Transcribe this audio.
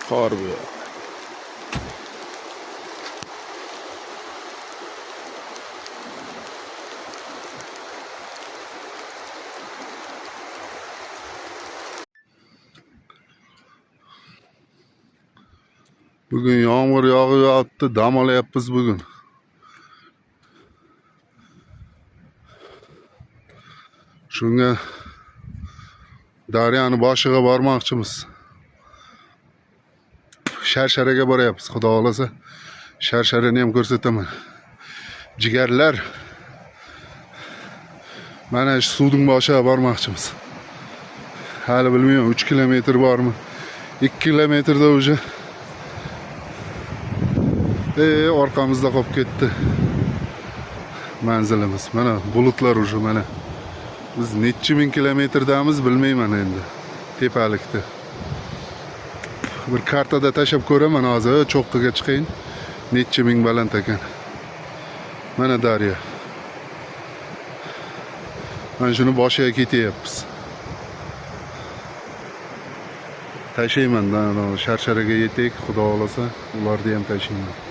Qor bu ya. Bugün yağmur yağıyapti, dam olayapmiz bugün. Shunga daryani boshiga bormoqchimiz. Sharsharaga boryapmiz, xudo xolasa. Sharsharani ham ko'rsataman. Jigarlar. Mana shu suvning boshiga bormoqchimiz. Hali bilmayman 3 kilometr bormi? 2 kilometrda уже orqamizda qolib ketdi manzilimiz. Mana bulutlar уже mana. Biz necha ming kilometrdamiz bilmayman endi. Tepalikda. Bir kartada tashab ko'raman hozir, cho'qqiga chiqayin. Necha ming baland ekan. Mana daryo. Mana shuni boshiga ketyapmiz. Tashlayman, sharsharaga yetaylik, xudo xolasa, ularni ham tashlayman.